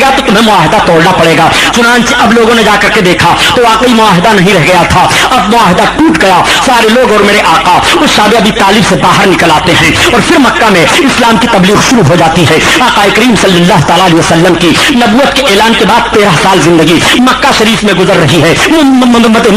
गया तो तुम्हें मुआहदा तोड़ना पड़ेगा। चुनांचे अब लोगों ने जाकर के देखा तो वाकई मुआहदा नहीं रह गया था, अब मुआहदा टूट गया। सारे लोग और मेरे आका उस शादी अबी तालिब से बाहर निकल आते हैं और फिर मक्का में इस्लाम की तबलीग शुरू हो जाती है। आका करीम सल्लल्लाहु तआला अलैहि वसल्लम की नबूवत के ऐलान के बाद 13 साल जिंदगी मक्का शरीफ में गुजर रही है।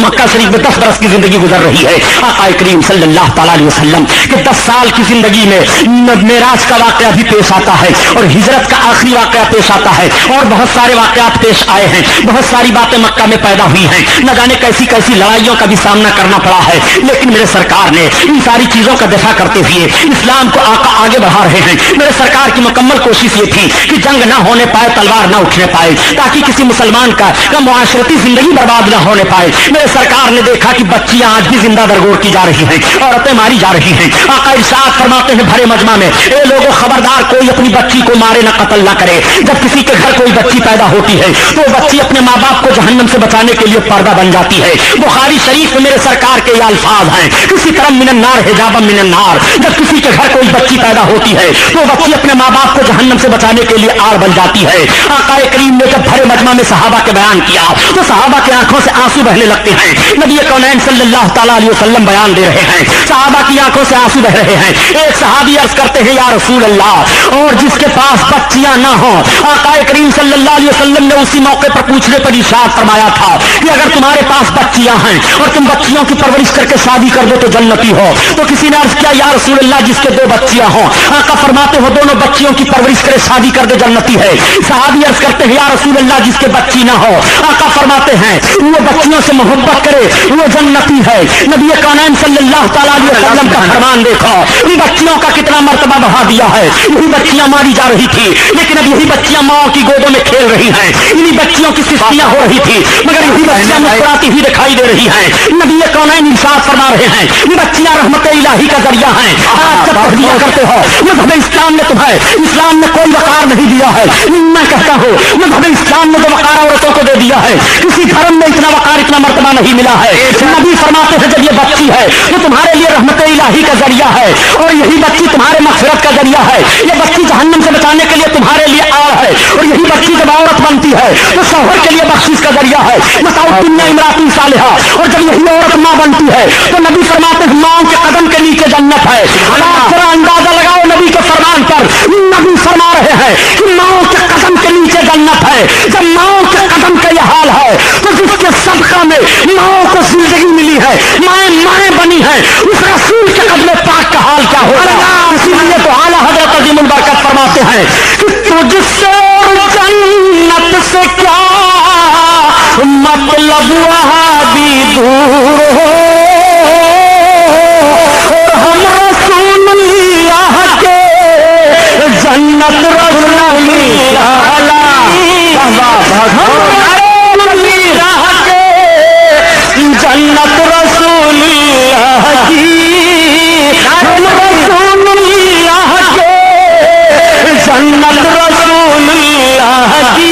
मक्का शरीफ में 10 बरस की जिंदगी गुजर रही है। आका करीम सल्लल्लाहु तआला अलैहि वसल्लम के 10 साल की जिंदगी में मेराज का वाकया भी पेश आता है और हिजरत का आखिरी वाकया पेश आता है और बहुत सारे वाकयात पेश आए हैं। बहुत सारी बातें मक्का में पैदा हुई हैं, न जाने कैसी कैसी लड़ाइयों का भी सामना करना पड़ा है, लेकिन मेरे सरकार ने इन सारी चीजों का दफा करते हुए इस्लाम को आगे बढ़ा रहे हैं। मेरे सरकार की मुकम्मल कोशिश ये थी कि जंग ना होने पाए, तलवार ना उठने पाए, ताकि किसी मुसलमान का मुआशरती जिंदगी बर्बाद ना होने पाए। मेरे सरकार ने देखा कि बच्चियां आज भी जिंदा दरगोर की जा रही हैं, औरतें मारी जा रही हैं। आका इरशाद फरमाते हैं भरे मजमा में, ए लोगों खबरदार कोई अपनी बच्ची को मारे ना, कत्ल ना करे। जब किसी के घर कोई बच्ची पैदा होती है तो बच्ची अपने माँ बाप को जहन्नम से बचाने के लिए पर्दा बन जाती है। बुखारी शरीफ में मेरे सरकार के ये अल्फाज हैं, किसी तरह मिनन नार हिजाबा मिनन नार। जब किसी के घर कोई बच्ची पैदा होती है तो बच्ची अपने माँ बाप को जहन्नम से बचाने के लिए आड़ बन जाती है। आका करीम ने जब भरे मजमा में सहाबा के बयान किया तो सहाबा की आंखों से आंसू बहने लगते हैं। नबी कौनैन सल्लल्लाहु तआला अलैहि वसल्लम बयान दे रहे हैं, सहाबा की आंखों से आंसू बह रहे हैं। एक सहाबी अर्ज करते हैं, या रसूल अल्लाह, और जिसके पास बच्चियां ना हो, आका करीम सल्लल्लाहु अलैहि वसल्लम ने उसी मौके पर पूछने पर इरशाद फरमाया था कि अगर तुम्हारे पास बच्चियां हैं और तुम बच्चियों की परवरिश करके शादी कर दो तो जन्नती हो। तो किसी ने अर्ज किया, या रसूल अल्लाह, जिसके 2 बच्चियां हो, आका फरमाते हो दोनों बच्चियों की परवरिश करे शादी कर दे जन्नती है। सहाबी अर्ज करते हैं, या रसूल अल्लाह, जिसके बच्ची ना हो, आका फरमाते हैं वो बच्चियों से मोहब्बत करे वो जन्नती है। नबी कौनैन सल्लल्लाहु तआला अलैहि वसल्लम का फरमान देखो, इन बच्चियों का कितना मर्तबा बढ़ा दिया है। यही बच्चियां मारी जा रही थी, लेकिन अब यही बच्चियां माओ की गोदों में खेल रही हैं। इन्हीं बच्चियों की सिस्तियां हो रही थी, मगर यही बच्चियां मुस्कुराती हुई दिखाई दे रही हैं। नबी कौनैन इरशाद फरमा रहे हैं, बच्चियां रहमत इलाही का जरिया हैं। आज जब तहदिया करते हो मज़हब इस्लाम ने तुम्हें इस्लाम ने कोई वकार नहीं दिया है। मैं कहता हूँ मज़हब इस्लाम ने जो वकार औरतों को दे दिया है, किसी धर्म में इतना वकार, इतना मर्तबा नहीं मिला है। नबी फरमाते हैं जब ये बच्ची है तो तुम्हारे लिए रहमत इलाही का जरिया है और यही बच्ची तुम्हारे मग़फ़िरत का जरिया है। ये बच्ची जहन्नम से बचाने के लिए तुम्हारे लिए आड़ है और यही बच्ची जब औरत बनती है तो शौहर के लिए बख्शिश का जरिया है। मताउद्दुन्या इमरातुन सालिहा, और जब यही औरत माँ बनती है तो नबी फरमाते हैं माँ के कदम के नीचे जन्नत है। जरा अंदाजा लगाओ नबी के फरमान पर, नबी फरमा रहे हैं कि माँ के कदम के नीचे जन्नत है। जब माँ के कदम का यह हाल है तो जिसके सदका में माँ को जिंदगी मिली है, माएँ बनी है, उस रसूल के कदम पाक का हाल क्या होगा। इसीलिए तो आला हज़रत अज़ीमुल बरकत फरमाते हैं कि तुझसे जन्नत से क्या मतलब वहाँ भी दूर हो, हम रसूलुल्लाह के जन्नत रसूलुल्लाह के जन्नत रसूलुल्लाह की, हम रसूलुल्लाह के जन्नत रसूलुल्लाह की।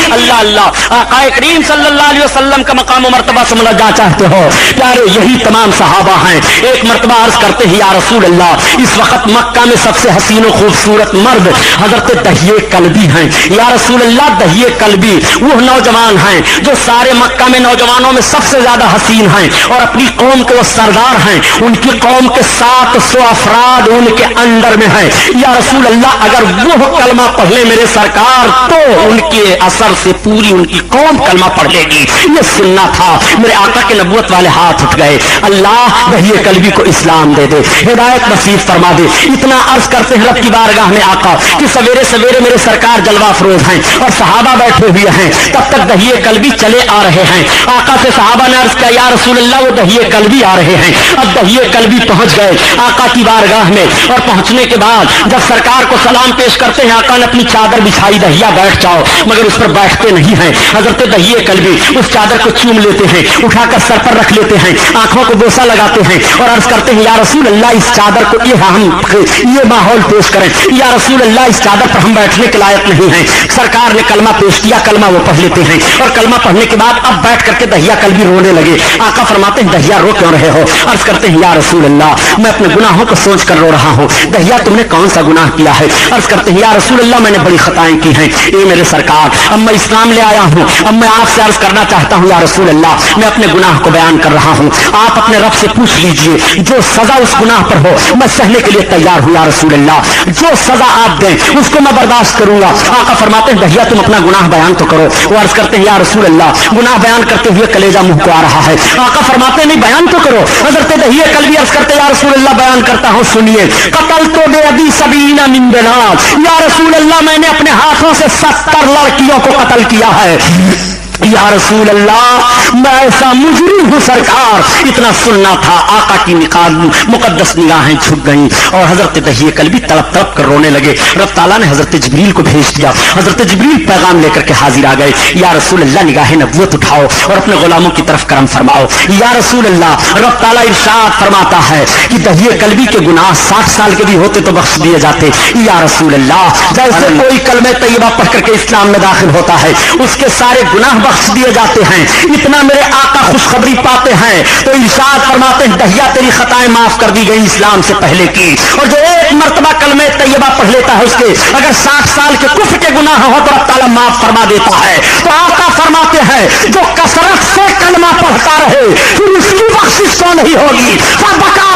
अल्लाह अल्लाह, आका करीम सल्लल्लाहु अलैहि वसल्लम का मकाम और मर्तबा समझना जा चाहते हो प्यारे, यही तमाम सहाबा हैं। एक मर्तबा अर्ज करते हैं, या रसूल अल्लाह, इस वक्त मक्का में सबसे हसीन और खूबसूरत मर्द हजरत दहिए कल्बी हैं। या रसूल अल्लाह, दहिए कल्बी वो नौजवान हैं जो सारे मक्का में नौजवानों में सबसे ज्यादा हसीन हैं और अपनी कौम के वो सरदार हैं। उनकी कौम के 700 अफराद उनके अंडर में हैं। या रसूल अल्लाह, अगर वो कलमा पढ़ ले मेरे सरकार तो उनके असर से पूरी उनकी कौम कलमा पढ़ लेगी। ये सुनना था। मेरे आका के नबूवत वाले हाथ उठ गए, अल्लाह दहिए कल्बी को इस्लाम दे दे, हिदायत नसीब फरमा दे। इतना अर्ज करते हैं रब की बारगाह में आका कि सवेरे सवेरे मेरे सरकार जलवा अफरोज हैं और सहाबा बैठे हुए हैं। तब तक दहिए कल्बी चले आ रहे हैं। आका से सहाबा ने अर्ज किया, या रसूल अल्लाह, वो दहिए कल्बी आ रहे हैं। अब दहिए कल्बी पहुंच गए आका की बारगाह में और पहुंचने के बाद जब सरकार को सलाम पेश करते हैं, आका ने अपनी चादर बिछाई, दहिया बैठ जाओ, मगर उस पर बैठते करते नहीं हैं। हजरत दहिए कल्बी उस चादर को चूम लेते हैं, उठाकर सर पर रख लेते हैं, आंखों को बोसा लगाते हैं और अर्ज करते हैं या रसूल अल्लाह इस चादर को ये माहौल पेश करें, या रसूल अल्लाह इस चादर पर हम बैठने के लायक नहीं हैं। सरकार ने कलमा पेश किया, कलमा वो पढ़ लेते हैं और कलमा पढ़ने के बाद अब बैठ करके दहिया कल्बी रोने लगे। आका फरमाते हैं दहिया रो क्यों रहे हो? अर्ज करते हैं या रसूल अल्लाह मैं अपने गुनाहों को सोच कर रो रहा हूँ। दहिया तुमने कौन सा गुनाह किया है? अर्ज करते हैं या रसूल अल्लाह मैंने बड़ी खताएं की हैं। ये मेरे सरकार अब मैं इस्लाम ले आया हूँ, अब मैं आपसे अर्ज करना चाहता हूँ या रसूल अल्लाह मैं अपने गुनाह को बयान कर रहा हूँ, आप अपने रब से पूछ लीजिए जो सजा उस गुनाह पर हो मैं सहने के लिए तैयार हूँ या रसूल अल्लाह, जो सजा आप दें उसको मैं बर्दाश्त करूंगा। आका फरमाते हैं दहिया तुम अपना गुनाह बयान तो करो। वो अर्ज करते हैं या रसूल अल्लाह गुनाह बयान करते हुए कलेजा मुंह को आ रहा है। आका फरमाते नहीं बयान तो करो। हजरत दहिया कल्बी अर्ज करते या रसूल अल्लाह बयान करता हूँ सुनिए। कतल तो बेअदी सबीना मिन बिनात, या रसूल अल्लाह मैंने अपने हाथों से 70 लड़कियों को कत्ल किया है। या रसूल अल्लाह मैं ऐसा मुजरिम हूँ सरकार। इतना सुनना था, आका की मुकद्दस निगाहें झुक गईं और हजरत दहिए कल्बी तड़प तड़प कर रोने लगे। रब ताला ने हजरत जिब्रील को भेज दिया। हजरत जिब्रील पैगाम लेकर के हाजिर आ गए। या रसूल अल्लाह निगाहें नबूवत उठाओ और अपने गुलामों की तरफ करम फरमाओ। या रसूल अल्लाह रब ताला इरशाद फरमाता है कि दहिए कल्बी के गुनाह 60 साल के भी होते तो बख्श दिए जाते। या रसूल अल्लाह जैसे कोई कलमे तैयबा पढ़ करके इस्लाम में दाखिल होता है उसके सारे गुनाह बख्श दिए जाते हैं। इतना मेरे आका खुशखबरी पाते हैं तो इरशाद फरमाते हैं दहिया तेरी खताएं माफ कर दी गई इस्लाम से पहले की, और जो एक मर्तबा कलमे तैयबा पढ़ लेता है उसके अगर 60 साल के कुफ्र के गुनाह हो तो अल्लाह ताला माफ फरमा देता है। तो आका फरमाते हैं जो कसरत से कलमा पढ़ता रहे फिर उसकी बख्शिश तो नहीं होगी।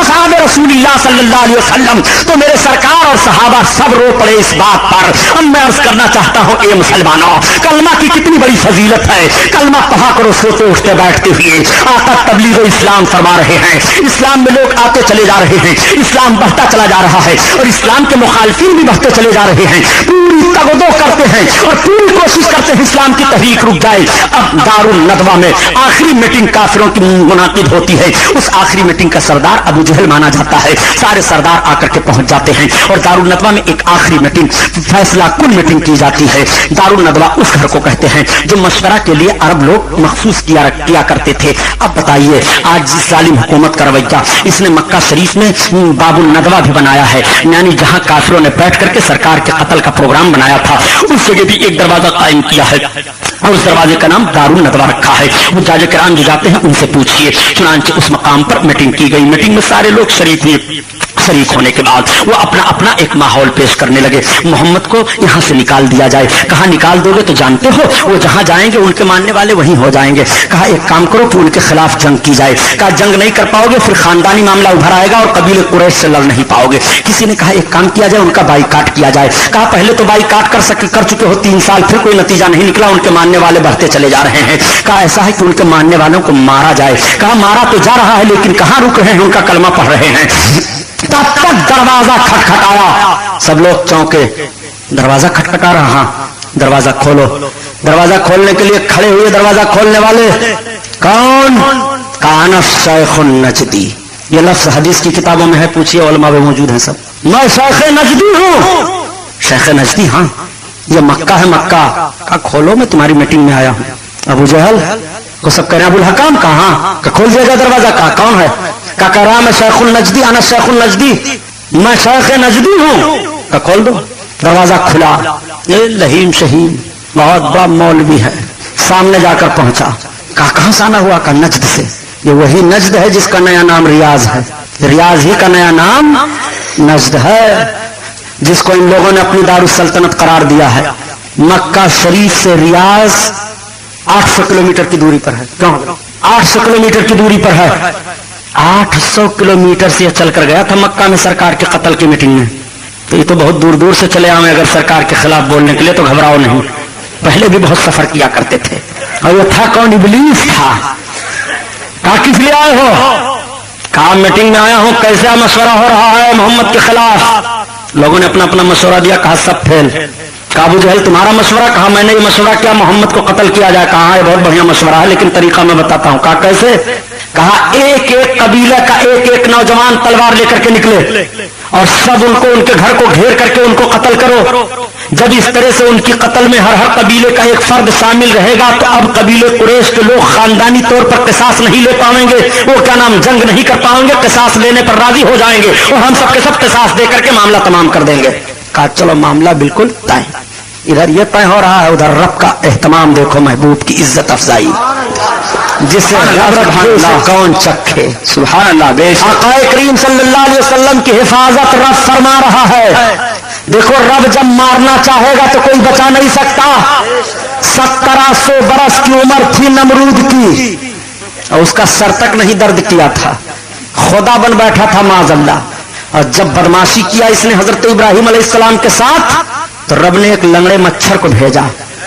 साहब रसूलुल्लाह सल्लल्लाहु अलैहि वसल्लम तो मेरे सरकार और सहाबा सब रो पड़े इस बात पर। अब मैं अर्ज करना चाहता हूँ ए मुसलमानों कलमा की कितनी बड़ी फजीलत है। कलमा पढ़ा करो सोते उठते बैठते हुए। आका तबलीग इस्लाम फरमा रहे हैं, इस्लाम में लोग आते चले जा रहे हैं, इस्लाम बढ़ता चला जा रहा है और इस्लाम के मुखालिफिन भी बढ़ते चले जा रहे हैं। पूरी तगदो करते हैं और पूरी कोशिश करते हैं इस्लाम की तहरीक रुक जाए। अब दारुल नदवा में आखिरी मीटिंग काफिरों की मुनाकिद होती है। उस आखिरी मीटिंग का सरदार अबू जहल माना जाता है। सारे सरदार आकर के पहुंच जाते हैं और दारुल नदवा में एक आखिरी मीटिंग फैसला कुल मीटिंग की जाती है। दारुल नदवा उस घर को कहते हैं जो मशवरा के लिए अरब लोग मखसूस किया करते थे। अब बताइए आज जिस जालिम हुकूमत का रवैया इसने मक्का शरीफ में बाबुल नदवा भी बनाया है, यानी जहां काफिरों ने बैठ करके सरकार के कत्ल का प्रोग्राम बनाया था उस जगह भी एक दरवाजा कायम किया है और उस दरवाजे का नाम दारुल नदवा रखा है। वो जाजे किराम जो जाते हैं उनसे पूछिए। चुनांचे उस मकाम पर मीटिंग की गई। मीटिंग में सारे लोग शरीक हुए। शरीक होने के बाद वो अपना अपना एक माहौल पेश करने लगे। मोहम्मद को यहाँ से निकाल दिया जाए। कहा निकाल दोगे तो जानते हो वो जहाँ जाएंगे उनके मानने वाले वहीं हो जाएंगे। कहा एक काम करो कि उनके खिलाफ जंग की जाए। कहा जंग नहीं कर पाओगे फिर खानदानी मामला उभर आएगा और कबीले कुरैश से लड़ नहीं पाओगे। किसी ने कहा एक काम किया जाए उनका बाईकाट किया जाए। कहा पहले तो बाईकाट कर चुके हो 3 साल फिर कोई नतीजा नहीं निकला, उनके मानने वाले बढ़ते चले जा रहे हैं। कहा ऐसा है कि उनके मानने वालों को मारा जाए। कहा मारा तो जा रहा है लेकिन कहाँ रुक रहे हैं, उनका कलमा पढ़ रहे हैं। तब तक दरवाजा खटखटाया। सब लोग चौंके। दरवाजा खटखटा रहा, हाँ दरवाजा खोलो। दरवाजा खोलने के लिए खड़े हुए दरवाजा खोलने वाले कौन? काना शेखुन नजदी। ये लफ्ज हदीस की किताबों में है, पूछिए उलमा में मौजूद है सब। मैं शेख नजदी हूँ। शेख नजदी, हाँ ये मक्का है मक्का। का खोलो मैं तुम्हारी मीटिंग में आया हूँ। अबू जहल को सब कह रहे अबुल हकाम कहाँ का खोल दिया दरवाजा। का कौन है? का कह रहा मैं शेखुल नजदी, अना शेखुल नजदी, मैं शेख नजदी हूँ। का खोल दो। दरवाजा खुला। ये लहीम शहीम बहुत बड़ा मौलवी है, सामने जाकर पहुंचा। कहा कहां से आना हुआ? का नजद से। ये वही नजद है जिसका नया नाम रियाज है। रियाज ही का नया नाम नजद है जिसको इन लोगों ने अपनी दारुल सल्तनत करार दिया है। मक्का शरीफ से रियाज 800 किलोमीटर की दूरी पर है। क्यों? 800 किलोमीटर की दूरी पर है। 800 किलोमीटर से चल कर गया था मक्का में सरकार के कत्ल की मीटिंग में। तो ये तो बहुत दूर दूर से चले आए अगर सरकार के खिलाफ बोलने के लिए, तो घबराओ नहीं। पहले भी बहुत सफर किया करते थे। और ये था कौन? इब्लीस था। कहा किस लिए आए हो? कहा मीटिंग में आया हूं। कैसा मशवरा हो रहा है मोहम्मद के खिलाफ? लोगों ने अपना अपना मशवरा दिया। कहा सब फेल। कहा अबू जहल तुम्हारा मशवरा? कहा मैंने ये मशवरा किया मोहम्मद को कत्ल किया जाए। कहा ये बहुत बढ़िया मशवरा है लेकिन तरीका मैं बताता हूँ। कहा कैसे? कहा एक एक कबीले का एक एक नौजवान तलवार लेकर के निकले और सब उनको उनके घर को घेर करके उनको कत्ल करो। जब इस तरह से उनकी कत्ल में हर कबीले का एक फर्द शामिल रहेगा तो अब कबीले कुरैश के लोग खानदानी तौर पर किसास नहीं ले पाएंगे, वो क्या नाम जंग नहीं कर पाएंगे, किसास लेने पर राजी हो जाएंगे और हम सबके सब किसास दे करके मामला तमाम कर देंगे। कहा चलो मामला बिल्कुल तय, इधर ये तय हो रहा है, उधर रब का एहतमाम देखो, महबूब की इज्जत अफजाई जिसे कौन चखे। सुभान अल्लाह। आका करीम सल्लल्लाहु अलैहि वसल्लम की हिफाजत रब फरमा रहा है। देखो रब जब मारना चाहेगा तो कोई बचा नहीं सकता। 1700 बरस की उम्र थी नमरूद की और उसका सर तक नहीं दर्द किया था, खुदा बन बैठा था माज़अल्लाह। और जब बदमाशी किया इसने हजरत इब्राहिम अलैहिस्सलाम के साथ तो रब ने एक लंगड़े मच्छर को भेजा।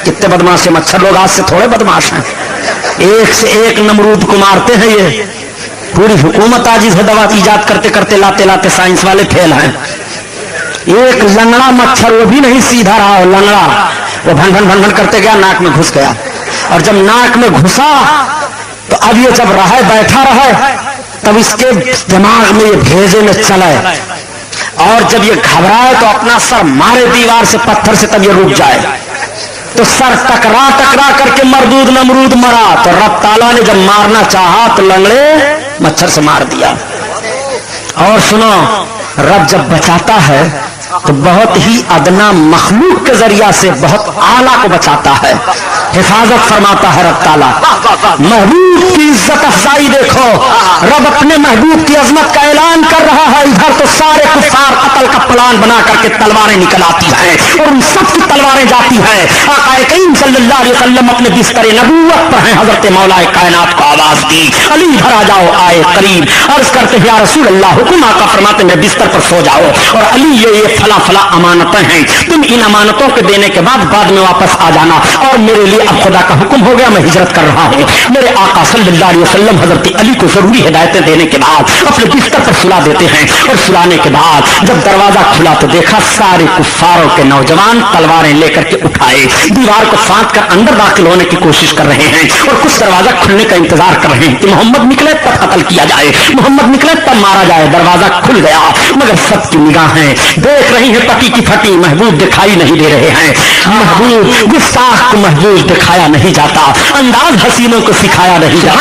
कितने बदमाश मच्छर लोग आज से थोड़े बदमाश हैं, एक से एक नमरूद को मारते हैं। ये पूरी हुकूमत आज इसे दवा ईजाद करते करते लाते लाते साइंस वाले फेल हैं। एक लंगड़ा मच्छर, वो भी नहीं सीधा रहा, लंगड़ा, वो भन भन भन भन करते गया, नाक में घुस गया। और जब नाक में घुसा तो अब ये जब रहे बैठा रहे तब इसके दिमाग में ये भेजे में चले और जब ये घबराए तो अपना सर मारे दीवार से, पत्थर से, तब ये रुक जाए। तो सर टकरा टकरा करके मरदूद नमरूद मरा। तो रब ताला ने जब मारना चाहा तो लंगड़े मच्छर से मार दिया। और सुनो, रब जब बचाता है तो बहुत ही अदना मखलूक के जरिया से बहुत आला को बचाता है, हिफाजत फरमाता है रब ताला। महबूब की इज्जत अफजाई देखो, रब अपने महबूब की अजमत का ऐलान कर रहा है। इधर तो सारे कुफ्फार कत्ल का प्लान बना करके तलवारें निकल आती हैं और उन सब की तलवारें जाती हैं। आका करीम सल्लल्लाहु अलैहि वसल्लम अपने बिस्तर नबूवत पर हैं। हजरत मौलाए कायनात को आवाज दी, अली भरा जाओ आए करीब। अर्ज करते हैं या रसूल अल्लाह, हुक्म। आका फरमाते मेरे बिस्तर पर सो जाओ। और अली ये फला फला अमानतें हैं, तुम इन अमानतों के देने के बाद में वापस आ जाना। और मेरे लिए अब खुदा का हुक्म हो गया, मैं हिजरत कर रहा हूँ। मेरे आका सल्लल्लाहु अलैहि वसल्लम हजरत अली को जरूरी हिदायतें देने के बाद अपने बिस्तर पर सुला देते हैं। और सुलाने के बाद जब दरवाजा खुला तो देखा सारे कुफ्फारों के नौजवान तलवारें लेकर के उठाए, दीवार को फांद कर अंदर दाखिल होने की कोशिश कर रहे हैं और कुछ दरवाजा खुलने का इंतजार कर रहे हैं कि मोहम्मद निकले तब कत्ल किया जाए, मोहम्मद निकले तब मारा जाए। दरवाजा खुल गया मगर सबकी निगाहें देख रही है पटी की फटी, महबूब दिखाई नहीं दे रहे हैं। महबूब गुस्ताख को महबूब दिखाया नहीं जाता, अंदाज हसीनों को सिखाया नहीं जाता।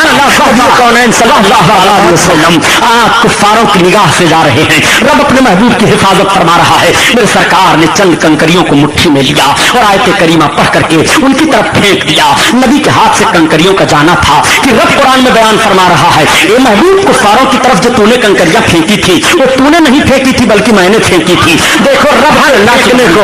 कौनैन सल्लल्लाहु अलैहि वसल्लम आप कुफ्फारों की निगाह से जा रहे हैं, रब अपने महबूब की हिफाजत फरमा रहा है। मेरे सरकार ने चंद कंकरियों को मुट्ठी में लिया और आयत करीमा पढ़ करके उनकी तरफ फेंक दिया। नबी के हाथ से कंकरियों का जाना था कि रब कुरान में बयान फरमा रहा है, ए महबूब कुफ्फारों की तरफ जो तूने कंकरियां फेंकी थी वो तूने नहीं फेंकी थी बल्कि मैंने फेंकी थी। देखो रब फेंकने को,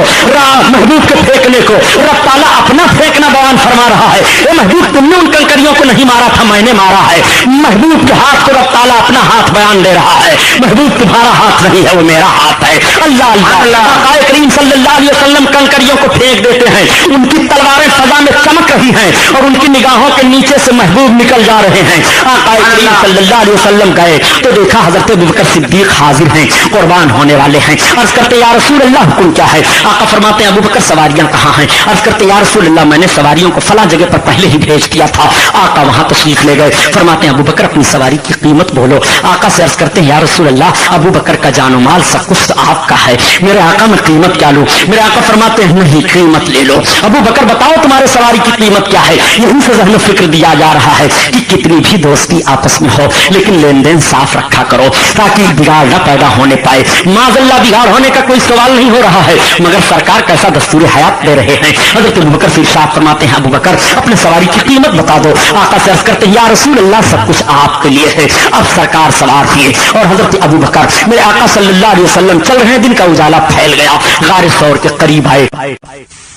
महबूब के फेंकने को रब ताला अपना फेंकना बयान फरमा रहा है। ए महबूब तुमने उन कंकरियों को नहीं मारा था, मैंने मारा है। महबूब के हाथ को रब ताला अपना हाथ बयान दे रहा है, महबूब तुम्हारा हाथ नहीं है वो मेरा हाथ है। अल्लाह अल्लाह। आका करीम सल्लल्लाहु अलैहि वसल्लम कंकरियों को फेंक देते हैं, उनकी तलवारें फजा में चमक रही हैं और उनकी निगाहों के नीचे से महबूब निकल जा रहे हैं। आका करीम सल्लल्लाहु अलैहि वसल्लम गए तो देखा हजरत अबू बकर सिद्दीक हाजिर हैं, कुर्बान होने वाले हैं। अर्ज करते या रसूल अल्लाह हुक्म क्या है? आका फरमाते हैं अबू बकर सवारियां कहाँ हैं? अर्ज करते या रसूल अल्लाह मैंने सवारियों को फला जगह पर पहले ही भेज दिया था। आका वहां तशरीफ ले गए। फरमाते हैं अबू बकर अपनी सवारी की कीमत बोलो। आका से अर्ज करते हैं या रसूल अल्लाह अबू बकर का जानो माल सब कुछ आपका है, मेरे आका मैं कीमत क्या लूं? मेरे आका फरमाते हैं नहीं कीमत ले लो। अबू बकर बताओ तुम्हारे सवारी की कीमत क्या है? यहीं से ज़हन फिक्र दिया जा रहा है कि कितनी भी दोस्ती आपस में हो लेकिन लेन देन साफ रखा करो ताकि बिगाड़ न पैदा होने पाए। माज़अल्लाह बिगाड़ होने का कोई सवाल नहीं हो रहा है मगर सरकार कैसा दस्तूर हयात दे रहे हैं। हजरत अबू बकर फिर साफ फरमाते हैं अबू बकर अपने सवारी की कीमत बता दो। आका से अर्ज करते हैं या रसूल अल्लाह सब कुछ आपके लिए है। अब सरकार सवार थी और हजरत अबू बकर मेरे आका सल्लल्लाहु अलैहि वसल्लम चल रहे दिन का उजाला फैल गया, गारे सौर के करीब आए।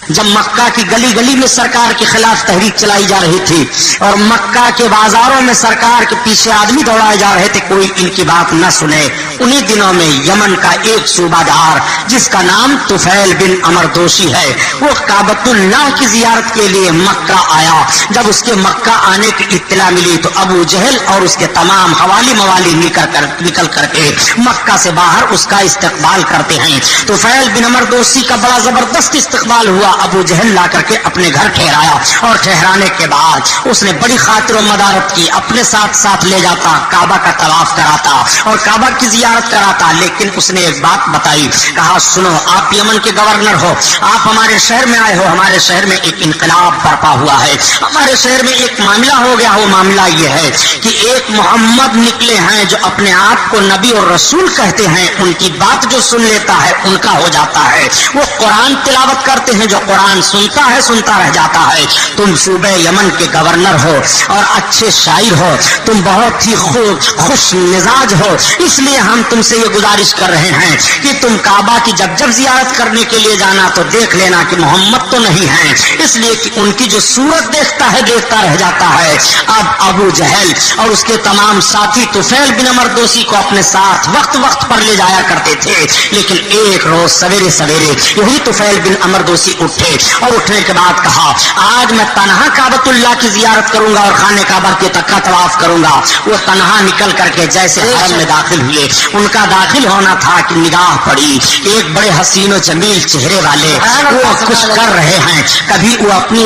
जब मक्का की गली गली में सरकार के खिलाफ तहरीक चलाई जा रही थी और मक्का के बाजारों में सरकार के पीछे आदमी दौड़ाए जा रहे थे, कोई इनकी बात न सुने। उन्हीं दिनों में यमन का एक सूबादार जिसका नाम तुफैल बिन अमर दोशी है, वो काबतुल्लाह की जियारत के लिए मक्का आया। जब उसके मक्का आने की इत्तला मिली तो अबू जहल और उसके तमाम हवाली मवाली निकल करके मक्का से बाहर उसका इस्तकबाल करते हैं। तुफैल बिन अमर दोशी का बड़ा जबरदस्त इस्तकबाल हुआ। ابو جہل لا کر کے اپنے گھر ٹھہرایا، اور ٹھہرانے کے بعد اس نے بڑی خاطر و مدارت کی، اپنے ساتھ ساتھ لے جاتا، کعبہ کا طواف کراتا اور کعبہ کی زیارت کراتا، لیکن اس نے ایک بات بتائی، کہا سنو آپ یمن کے گورنر ہو، آپ ہمارے شہر میں آئے ہو، ہمارے شہر میں ایک انقلاب برپا ہوا ہے، ہمارے شہر میں ایک معاملہ ہو گیا، وہ معاملہ یہ ہے کہ ایک محمد نکلے ہیں جو اپنے آپ کو نبی اور رسول کہتے ہیں، ان کی بات جو سن لیتا ہے ان کا ہو جاتا ہے، وہ قرآن تلاوت کرتے ہیں، جو قرآن سنتا ہے سنتا رہ جاتا ہے، تم صوبہ یمن کے گورنر ہو اور اچھے شاعر ہو، تم بہت ہی خوش مزاج ہو، اس لیے ہم تم سے یہ گزارش کر رہے ہیں کہ تم کعبہ کی جب زیارت کرنے کے لیے جانا تو دیکھ لینا کہ محمد تو نہیں ہیں، اس لیے کہ ان کی جو صورت دیکھتا ہے دیکھتا رہ جاتا ہے۔ اب ابو جہل اور اس کے تمام ساتھی طفیل بن عمر دوسی کو اپنے ساتھ وقت وقت پر لے جایا کرتے تھے، لیکن ایک روز سویرے سویرے یہی طفیل بن عمر دوسی اٹھے اور اٹھنے کے بعد کہا آج میں تنہا کعبۃ اللہ کی زیارت کروں گا اور خانہ کعبہ کے تک کا طواف کروں گا۔ وہ تنہا نکل کر کے جیسے حرم میں داخل ہوئے، ان کا داخل ہونا تھا کہ نگاہ پڑی ایک بڑے حسین و جمیل چہرے والے، وہ کچھ کر رہے ہیں، کبھی وہ اپنی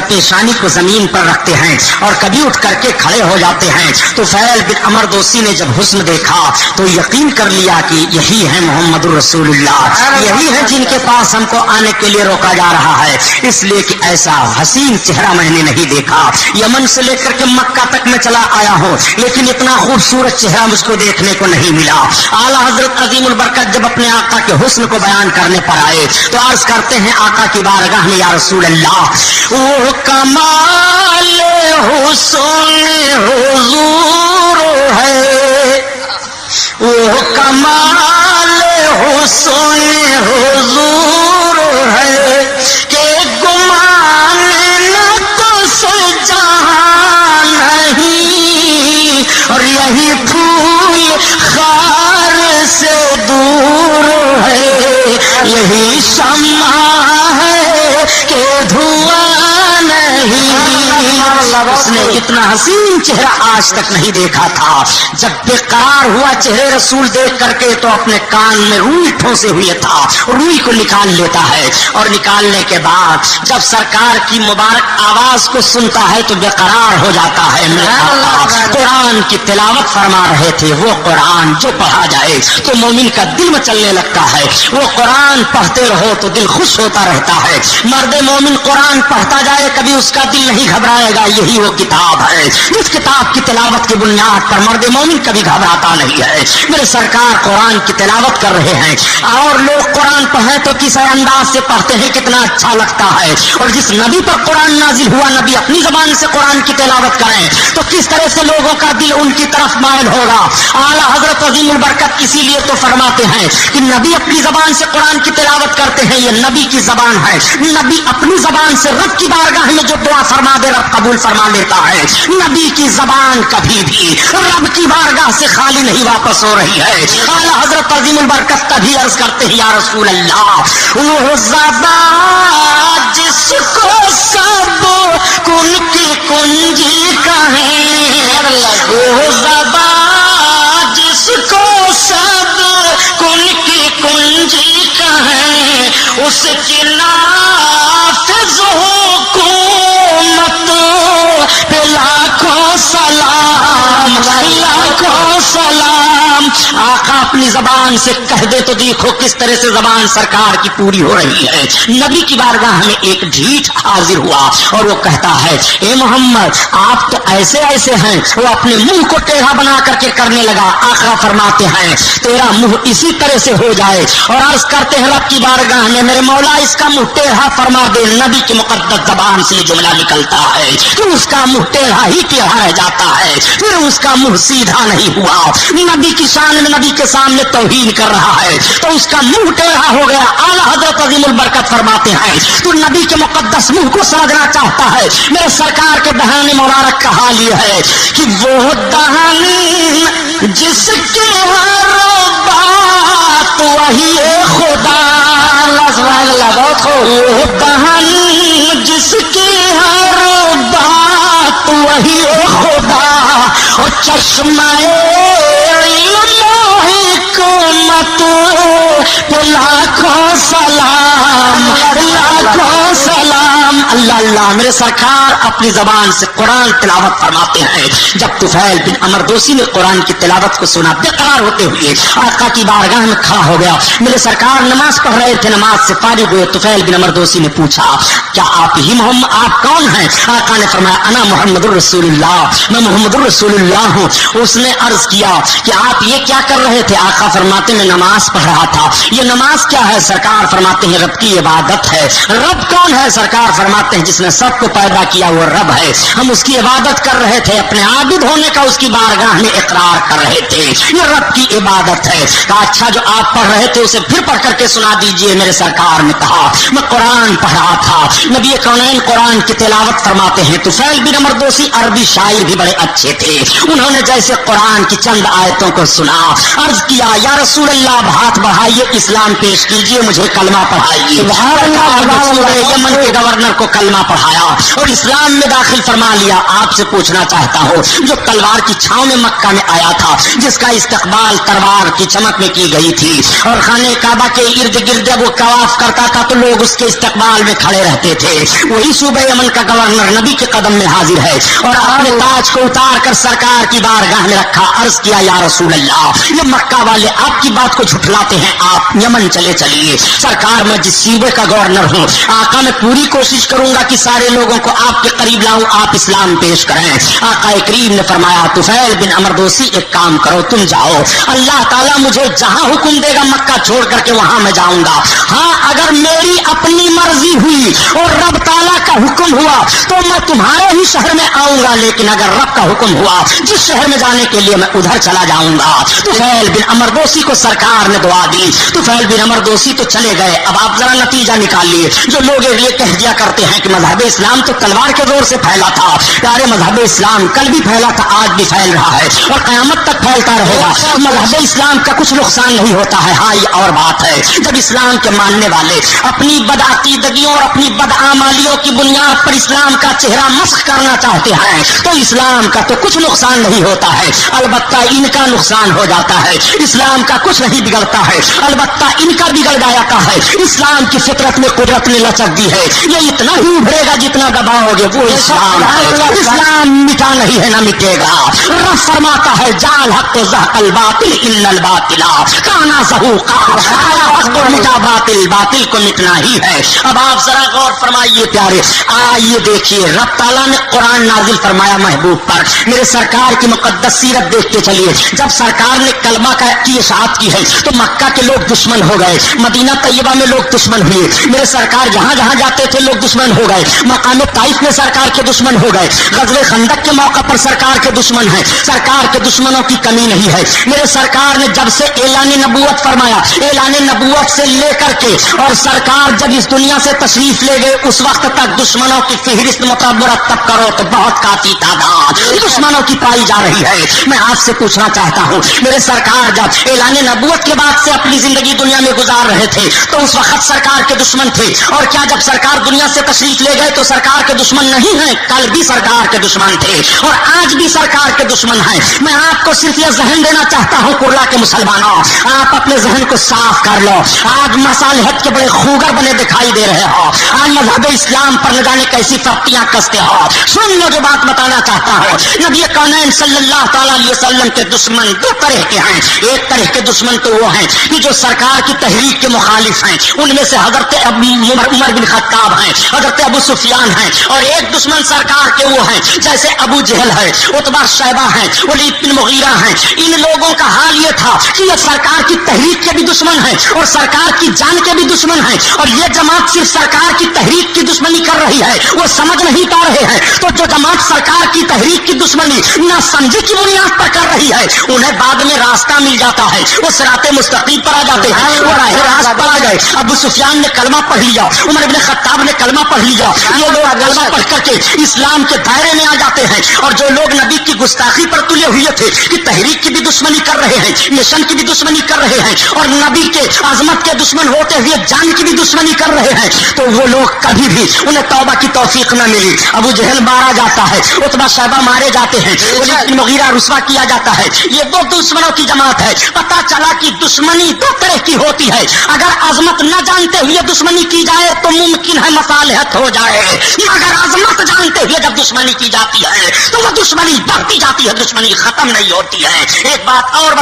پیشانی کو زمین پر رکھتے ہیں اور کبھی اٹھ کر کے کھڑے ہو جاتے ہیں۔ تو طفیل بن عمر دوسی نے جب حسن دیکھا تو یقین کر لیا کہ یہی ہے محمد الرسول اللہ، یہی ہے جن کے پاس ہم کو آنے کے لیے روکا جا رہا ہے، اس لیے کہ ایسا حسین چہرہ میں نے نہیں دیکھا، یمن سے لے کر کے مکہ تک میں چلا آیا ہوں لیکن اتنا خوبصورت چہرہ مجھ کو دیکھنے کو نہیں ملا۔ اعلیٰ حضرت عظیم البرکت جب اپنے آقا کے حسن کو بیان کرنے پر آئے تو عرض کرتے ہیں آقا کی بارگاہ میں یا رسول اللہ، وہ کمال حسن حضور ہے، وہ کمال حسن حضور ہے کہ گمان نہ تو سے جہاں نہیں، اور یہی پھول خار سے دور ہے، یہی شمع ہے کہ دھواں نہیں۔ اس نے اتنا حسین چہرہ آج تک نہیں دیکھا تھا۔ جب بیقرار ہوا چہرے رسول دیکھ کر کے تو اپنے کان میں روئی ٹھونسے ہوئے تھا، روئی کو نکال لیتا ہے اور نکالنے کے بعد جب سرکار کی مبارک آواز کو سنتا ہے تو بیقرار ہو جاتا ہے۔ قرآن کی تلاوت فرما رہے تھے، وہ قرآن جو پڑھا جائے تو مومن کا دل مچلنے لگتا ہے، وہ قرآن پڑھتے رہو تو دل خوش ہوتا رہتا ہے۔ مرد مومن قرآن پڑھتا جائے کبھی اس کا دل نہیں گھبرائے گا، یہی وہ کتاب ہے جس کتاب کی تلاوت کی بنیاد پر مرد مومن کبھی گھبراتا نہیں ہے۔ میرے سرکار قرآن کی تلاوت کر رہے ہیں اور لوگ قرآن پڑھیں تو کس انداز سے پڑھتے ہیں، کتنا اچھا لگتا ہے، اور جس نبی پر قرآن نازل ہوا نبی اپنی زبان سے قرآن کی تلاوت کریں تو کس طرح سے لوگوں کا دل ان کی طرف مائل ہوگا۔ اعلیٰ حضرت عظیم البرکت اسی لیے تو فرماتے ہیں کہ نبی اپنی زبان سے قرآن کی تلاوت کرتے ہیں، یہ نبی کی زبان ہے، نبی اپنی زبان سے رب کی بارگاہ میں جو دعا فرما دے رب قبول فرما لیتا ہے۔ نبی کی زبان کبھی بھی رب کی بارگاہ سے خالی نہیں واپس ہو رہی ہے۔ اعلیٰ حضرت عظیم البرکت تبھی عرض کرتے ہیں یا رسول اللہ، وہ زبان جس کو سب کن کی کنجی کہیں، وہ زبان جس کو سب کن کی کنجی کہیں، اس کی نافذ حکومت پہ لاکھوں سلام، لاکھوں سلام۔ آقا اپنی زبان سے کہہ دے تو دیکھو کس طرح سے زبان سرکار کی پوری ہو رہی ہے۔ نبی کی بارگاہ میں ایک ڈھیٹ حاضر ہوا اور وہ کہتا ہے اے محمد آپ تو ایسے ایسے ہیں، وہ اپنے منہ کو ٹیڑھا بنا کر کے کرنے لگا۔ آقا فرماتے ہیں تیرا منہ اسی طرح سے ہو جائے، اور عرض کرتے ہیں رب کی بارگاہ میں میرے مولا اس کا منہ ٹیڑھا فرما دے۔ نبی کی مقدس زبان سے جملہ نکلتا ہے کہ اس کا منہ ٹیڑھا ہی ٹیڑھا رہ جاتا ہے، پھر اس کا منہ سیدھا نہیں ہوا۔ نبی کی شان میں نبی کے سامنے توہین کر رہا ہے تو اس کا منہ ٹیڑھا ہو گیا۔ اعلیٰ حضرت عظیم البرکت فرماتے ہیں تو نبی کے مقدس منہ کو سمجھنا چاہتا ہے، میرے سرکار کے دہان مبارک کا حال یہ ہے کہ وہ دہان جس کے ہر بات وہی خدا، بہت وہ دہان جس کی ہر بات وہی خدا، اور چشمہ حکمت لاکھوں سلام، لاکھوں अल्लाह अल्लाह, मेरे सरकार अपनी जबान से कुरान तिलावत फरमाते हैं। जब तुफैल बिन अमर दोसी ने कुरान की तिलावत को सुना, बेकरार होते हुए आका की बारगाह में खड़ा हो गया। मेरे सरकार नमाज पढ़ रहे थे, नमाज से फारिग हुए। तुफैल बिन अमर दोसी ने पूछा, क्या आप ही मोहम्मद, आप कौन हैं? आका ने फरमाया, अना मोहम्मदुर रसूलुल्लाह, मैं मोहम्मदुर रसूलुल्लाह हूँ। उसने अर्ज किया कि आप ये क्या कर रहे थे? आका फरमाते, मैं नमाज पढ़ रहा था। ये नमाज क्या है? सरकार फरमाते हैं, रब की इबादत है। रब कौन है? सरकार फरमाते हैं, जिसने सबको पैदा किया वो रब है। हम उसकी इबादत कर रहे थे, अपने आबिद होने का उसकी बारगाह में इकरार कर रहे थे। ये रब की इबादत है। कहा, अच्छा जो आप पढ़ रहे थे उसे फिर पढ़ करके सुना दीजिए। मेरे सरकार ने कहा, मैं कुरान पढ़ रहा था। नबी कौनैन कुरान की तिलावत फरमाते हैं। तुफैल बिन अमर दोसी अरबी शायर भी बड़े अच्छे थे। उन्होंने जैसे कुरान की चंद आयतों को सुना, अर्ज किया, या रसूल अल्लाह, हाथ बढ़ाइए, इस्लाम पेश कीजिए, मुझे कलमा पढ़ाइए। यमन के गवर्नर को कलमा पढ़ाया और इस्लाम में दाखिल फरमा लिया। आपसे पूछना चाहता हूँ, जो तलवार की छांव में मक्का में आया था, जिसका इस्तकबाल तलवार की चमक में की गई थी और खाने काबा के इर्द गिर्द वो तवाफ करता था तो लोग उसके इस्तकबाल में खड़े रहते थे, वही सूबे यमन का गवर्नर नबी के कदम में हाजिर है और अपने ताज को उतार कर सरकार की बारगाह में रखा। अर्ज किया, या रसूल अल्लाह, ये मक्का वाले आपकी बात को झुठलाते हैं, आप यमन चले चलिए। सरकार, मैं जिस सूबे का गवर्नर हूँ, आका मैं पूरी कोशिश करूंगा कि सारे लोगों को आपके करीब लाऊं, आप इस्लाम पेश करें। आका करीम ने फरमाया, तुफैल बिन अमर दोसी, एक काम करो, तुम जाओ, अल्लाह ताला मुझे जहां हुक्म देगा मक्का छोड़ करके वहां मैं जाऊंगा। हाँ, अगर मेरी अपनी मर्जी हुई और रब ताला का हुक्म हुआ तो मैं तुम्हारे ही शहर में आऊंगा, लेकिन अगर रब का हुक्म हुआ जिस शहर में जाने के लिए मैं उधर चला जाऊंगा। तुफैल बिन अमर दोसी को सरकार ने दुआ दी। तुफैल बिन अमर दोसी तो चले गए। अब आप जरा नतीजा निकालिए। जो लोग ये कह दिया करते हैं कि मजहब इस्लाम तो तलवार के जोर से फैला था, प्यारे मजहब इस्लाम कल भी फैला था, आज भी फैल रहा है और कयामत तक फैलता रहेगा। मजहब इस्लाम का कुछ नुकसान नहीं होता है। हाँ, ये और बात है, जब इस्लाम के मानने वाले अपनी बदअकीदगियों और अपनी बदआमालियों की बुनियाद पर इस्लाम का चेहरा मस्ख करना चाहते हैं तो इस्लाम का तो कुछ नुकसान नहीं होता है, अलबत्ता इनका नुकसान हो जाता है। इस्लाम का कुछ नहीं बिगड़ता है, अलबत्ता इनका बिगड़ जाता है। इस्लाम की फितरत में कुदरत ने लचक दी है, ये इतना ही उभरेगा जितना दबाओगे वो इस्लाम है। इस्लाम मिटा नहीं है, ना मिटेगा। रब फरमाता है, जाल हक ज़हकल बातिल इल्लल बातिला काना ज़हूका, हक को मिटा बातिल, बातिल को मिटना ही है। अब आप जरा गौर फरमाइए प्यारे, आइए देखिए, रब ताला ने कुरान नाजिल फरमाया महबूब पर। मेरे सरकार की मुकद्दस सीरत देखते चलिए। जब सरकार ने कलमा की इशाअत की है तो मक्का के लोग दुश्मन हो गए, मदीना तैयबा में लोग दुश्मन हुए। मेरे सरकार जहां जहां जाते थे लोग दुश्मन हो गए। मकाम ताइफ में सरकार के दुश्मन हो गए। गज़वे खंदक के मौका पर सरकार के दुश्मन है। सरकार के दुश्मनों की कमी नहीं है। मेरे सरकार ने जब से ऐलान नबूवत फरमाया, ऐलान नबूवत से लेकर के और सरकार जब इस दुनिया से तशरीफ ले गए उस वक्त तक दुश्मनों की फहरिस्त मुरतब करो तो बहुत काफी तादाद दुश्मनों की पाई जा रही है। मैं आपसे पूछना चाहता हूँ, मेरे सरकार जब ऐलान नबूवत के बाद से अपनी जिंदगी दुनिया में गुजार रहे थे तो उस वक्त सरकार के दुश्मन थे, और क्या जब सरकार दुनिया से तशरीफ ले गए तो सरकार के दुश्मन नहीं है? कल भी सरकार के दुश्मन थे और आज भी सरकार के दुश्मन है। मैं आपको सिर्फ यह जहन देना चाहता हूँ, कुर्ला के मुसलमानों, आप अपने जहन को साफ कर लो। आज मसालिहत के बड़े खूगर बने दिखाई दे रहे हो, आज मजहब इस्लाम पर न जाने कैसी फप्तियां कसते हो। सुन लो जो बात बताना चाहता हूँ, नबी कौनैन सल्लल्लाहु अलैहि वसल्लम के दुश्मन दो तरह के हैं। एक तरह के दुश्मन तो वो हैं कि जो सरकार की तहरीक के मुखालिफ हैं, उनमें से हजरत उमर बिन खत्ताब हैं, हजरत अबू सुफियान हैं, और एक दुश्मन सरकार के वो हैं जैसे अबू जहल है, उतबा शैबा है, वलीद बिन मुगीरा हैं। इन लोगों का हाल ये था कि ये सरकार की तहरीक के भी दुश्मन है और सरकार की जान के भी दुश्मन है, और ये जमात सिर्फ सरकार की तहरीक की दुश्मनी कर रही है, वो समझ नहीं पा रहे हैं। तो जो जमात सरकार की तहरीक की दुश्मनी ना समझी की बुनियाद पर कर रही है, उन्हें बाद में रास्ता मिल जाता है, वो सिराते मुस्तकीम पर आ जाते हैं, वो राह रास्त पर आ गए। अबू सुफियान ने कलमा पढ़ लिया, उमर इब्न खत्ताब ने कलमा पढ़ लिया, ये लोग कलमा पढ़ करके इस्लाम के दायरे में आ जाते हैं। और जो लोग नबी की गुस्ताखी पर तुले हुए थे कि तहरीक की भी दुश्मनी कर रहे हैं, मिशन की भी दुश्मनी कर रहे हैं, और नबी के आजमत के दुश्मन होते हुए जान की भी दुश्मनी कर रहे हैं, तो वो लोग कभी भी उन्हें तौबा की तौफीक न मिली। अबू जहल मारा जाता है, उतबा शैबा मारे जाते हैं, वलीद बिन मुगीरा रुस्वा किया जाता है। ये दो दुश्मनों की जमात है। पता चला कि दुश्मनी दो तरह की होती है। अगर अजमत न जानते हुए दुश्मनी की जाए तो मुमकिन है मसालिहत समाप्त हो जाए। मगर अजमत जानते हुए जब दुश्मनी की जाती है तो वो दुश्मनी बढ़ती जाती है, दुश्मनी खत्म नहीं होती है। एक बात और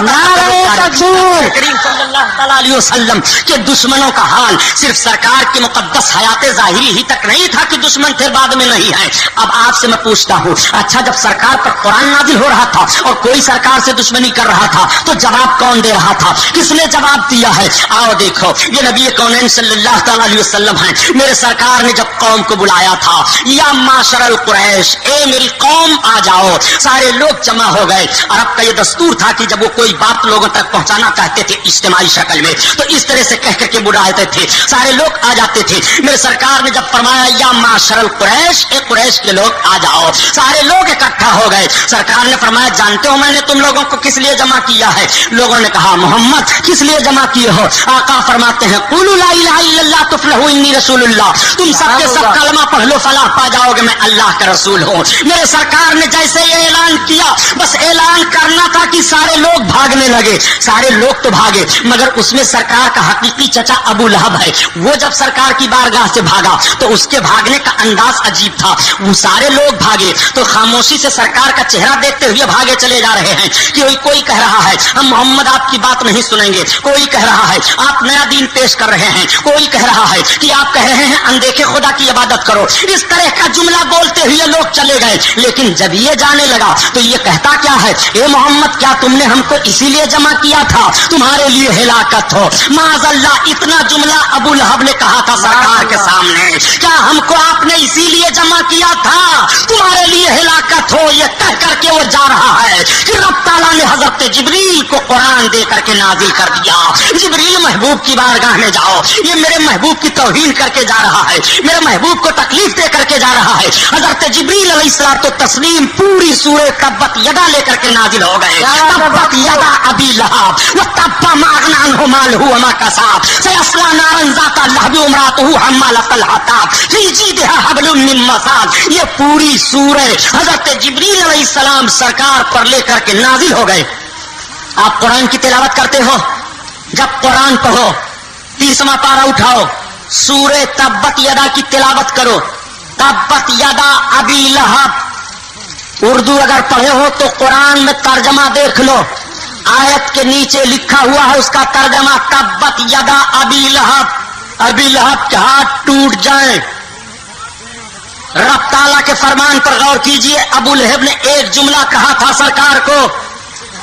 करीम सल्लल्लाहु अलैहि वसल्लम के दुश्मनों का हाल सिर्फ सरकार की मुकद्दस हयात ज़ाहिरी ही तक नहीं था कि दुश्मन थे, बाद में नहीं है। अब आपसे मैं पूछता हूँ, अच्छा जब सरकार पर कुरान नाजिल हो रहा था और कोई सरकार से दुश्मनी कर रहा था तो जवाब कौन दे रहा था, किसने जवाब दिया है? आओ देखो, ये नबी कौनैन सल्लल्लाहु अलैहि वसल्लम हैं। मेरे सरकार ने जब कौम को बुलाया था, या माशरल कुरैश, ए मेरी कौम आ जाओ, सारे लोग जमा हो गए। अरब का ये दस्तूर था कि जब वो कोई बात लोगों तक पहुंचाना चाहते थे इज्तिमाई शक्ल में तो इस तरह से कह करके बुलाते थे, सारे लोग आ जाते थे। मेरे सरकार ने जब फरमाया या माशरल कुरैश, ए कुरैश के लोग आ जाओ, सारे लोग इकट्ठा हो गए। सरकार ने फरमाया जानते हो मैंने तुम लोगों को किस लिए जमा किया है? लोगों ने कहा मोहम्मद किस लिए जमा किए हो? आका फरमाते हैं कुलू ला इलाहा इल्लल्लाह तुफलहू इन्नी रसूलुल्लाह, तुम सबके सब कलमा पढ़ लो फलाह पा जाओगे, मैं अल्लाह का रसूल हूँ। मेरे सरकार ने जैसे ये ऐलान किया, बस ऐलान करना था कि सारे लोग भागने लगे। सारे लोग तो भागे मगर उसमें सरकार का हकीकी चचा अबू लहब है, वो जब सरकार की बारगाह से भागा तो उसके भागने का अंदाज अजीब था। वो सारे लोग भागे तो खामोशी से सरकार का चेहरा देखते हुए भागे चले जा रहे हैं कि कोई कह रहा है हम मोहम्मद आपकी बात नहीं सुनेंगे, कोई कह रहा है आप नया दीन पेश कर रहे हैं, कोई कह रहा है कि आप कह रहे हैं अनदेखे खुदा की इबादत करो। इस तरह का जुमला बोलते हुए लोग चले गए। लेकिन जब ये जाने लगा तो ये कहता क्या है, ए मोहम्मद क्या तुमने हमको इसीलिए जमा किया था तुम्हारे लिए हिलाकत हो? माज़अल्लाह, इतना जुमला अबू लहब ने कहा था सरकार के सामने, क्या हमको आपने इसीलिए जमा किया था तुम्हारे लिए हिलाकत हो? ये कह करके वो जा रहा है कि रब ताला ने हजरत जिब्रील को कुरान दे करके नाजिल कर दिया। जिब्रील महबूब की बारगाह में जाओ, ये मेरे महबूब की तौहीन करके जा रहा है, मेरे महबूब को तकलीफ दे करके जा रहा है। हजरत जिब्रील अलैहिस्सलातु तस्लीम पूरी सूरह तब्बत यदा लेकर के नाजिल हो गए। तब्बत यदा अबी लहब व तब्बा मा अगना अन्हु मालुहु व मा कसब सयस्ला नारन ज़ाता लहब व इम्राअतुहु हम्मालतल हताब फी जीदिहा हब्लुम मिन मसाद। ये पूरी सूरह हजरत जिब्रील अलैहिस्सलाम सरकार पर लेकर के नाजिल हो गए। आप कुरान की तिलावत करते हो, जब कुरान पढ़ो 30वां पारा उठाओ, सूरह तब्बत यदा की तिलावत करो। तब्बत यदा अबी लहब उर्दू अगर पढ़े हो तो कुरान में तर्जमा देख लो, आयत के नीचे लिखा हुआ है उसका तर्जमा तब्बत यदा अबी लहब। अबी लहब के हाथ टूट जाए। रब ताला के फरमान पर गौर कीजिए, अबू लहब ने एक जुमला कहा था सरकार को,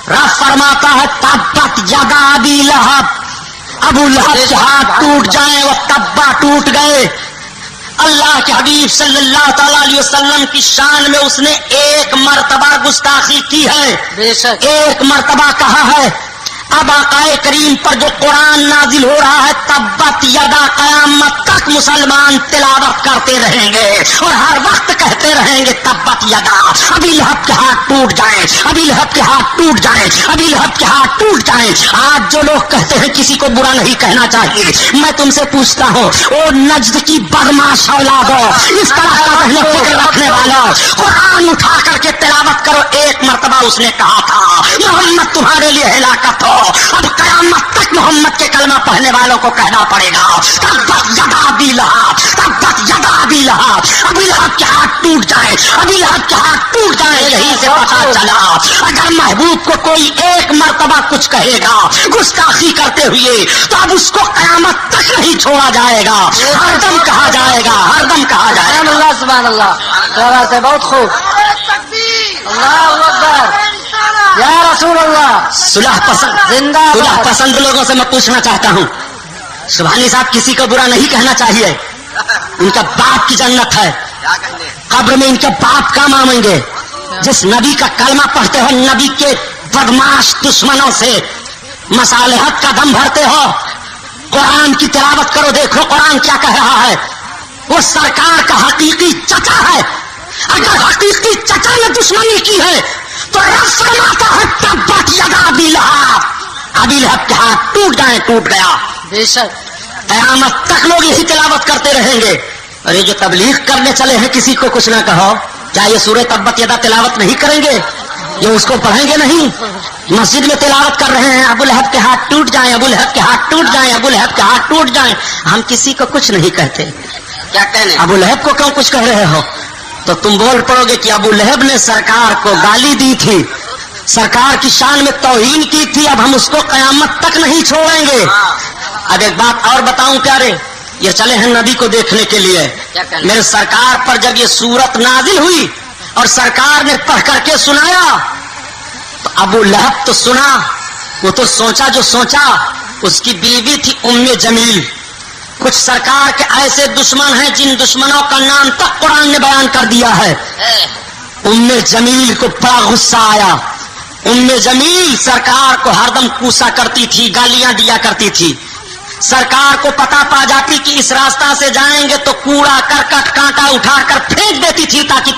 रब फरमाता है तब्बत यदा अबी लहब, अबू लहब के हाथ टूट जाए, वो तब्बा टूट गए। अल्लाह के हबीब सल्लल्लाहु अलैहि वसल्लम की शान में उसने एक मर्तबा गुस्ताखी की है, एक मर्तबा कहा है। अब आकाए करीम पर जो कुरान नाजिल हो रहा है तब्बत यदा कयामत तक मुसलमान तिलावत करते रहेंगे और हर वक्त कहते रहेंगे तब्बत यदा अबी लहब के हाथ टूट जाए, अबी लहब के हाथ टूट जाए, अबी लहब के हाथ टूट जाए। आज जो लोग कहते हैं किसी को बुरा नहीं कहना चाहिए, मैं तुमसे पूछता हूँ ओ नज्द की बदमाश औलादो, इस तरह का पहले फिक्र रखने वाला, कुरान उठा करके तिलावत करो। एक मर्तबा उसने कहा था मोहम्मद तुम्हारे लिए हिलाकत हो, अब कयामत तक मोहम्मद के कलमा पढ़ने वालों को कहना पड़ेगा तब्बत यदा अबी लहब, तब्बत यदा अबी लहब, अबी लहब के हाथ टूट जाए, अबी लहब के हाथ टूट जाए। यही से पता चला अगर महबूब को कोई एक मर्तबा कुछ कहेगा गुस्ताखी करते हुए तो अब उसको कयामत तक नहीं छोड़ा जाएगा, हरदम कहा जाएगा, हरदम कहा जाएगा। अल्लाह सुभान अल्लाह, बहुत खूब, अल्लाहु अकबर, या रसूल अल्लाह। सुलह पसंद लोगों से मैं पूछना चाहता हूँ, सुभानी साहब किसी को बुरा नहीं कहना चाहिए, उनका बाप की जन्नत है, कब्र में इनके बाप काम आएंगे। जिस नबी का कलमा पढ़ते हो, नबी के बदमाश दुश्मनों से मसालेहत का दम भरते हो, कुरान की तिलावत करो, देखो कुरान क्या कह रहा है। वो सरकार का हकीकी चचा है, अगर हकीकी चचा ने दुश्मनी की है तो रब फरमाता है तब्बत यदा अबी लहब, अबी लहब के हाथ टूट जाए, टूट गया। बेशक कयामत तक लोग यही तिलावत करते रहेंगे। और ये जो तबलीग करने चले हैं किसी को कुछ ना कहो, क्या ये सूरह तब्बत यदा तिलावत नहीं करेंगे? ये उसको पढ़ेंगे नहीं? मस्जिद में तिलावत कर रहे हैं अबू लहब के हाथ टूट जाए, अबू लहब के हाथ टूट जाए, अबू लहब के हाथ टूट जाए। हम किसी को कुछ नहीं कहते, کیا کہنے؟ ابو لہب کو کیوں کچھ کہہ رہے ہو؟ تو تم بول پڑو گے کہ ابو لہب نے سرکار کو گالی دی تھی، سرکار کی شان میں توہین کی تھی، اب ہم اس کو قیامت تک نہیں چھوڑیں گے۔ اب ایک بات اور بتاؤں پیارے، یہ چلے ہیں نبی کو دیکھنے کے لیے، میرے سرکار پر جب یہ سورت نازل ہوئی اور سرکار نے پڑھ کر کے سنایا تو ابو لہب تو سنا، وہ تو سوچا جو سوچا، اس کی بیوی تھی ام جمیل۔ کچھ سرکار کے ایسے دشمن ہیں جن دشمنوں کا نام تک قرآن نے بیان کر دیا ہے۔ ام جمیل کو بڑا غصہ آیا۔ ام جمیل سرکار کو ہردم کوسا کرتی تھی، گالیاں دیا کرتی تھی۔ سرکار کو پتا پا جاتی کہ اس راستہ سے جائیں گے تو کوڑا کرکٹ کانٹا اٹھا کر پھینک دیتی تھی تاکہ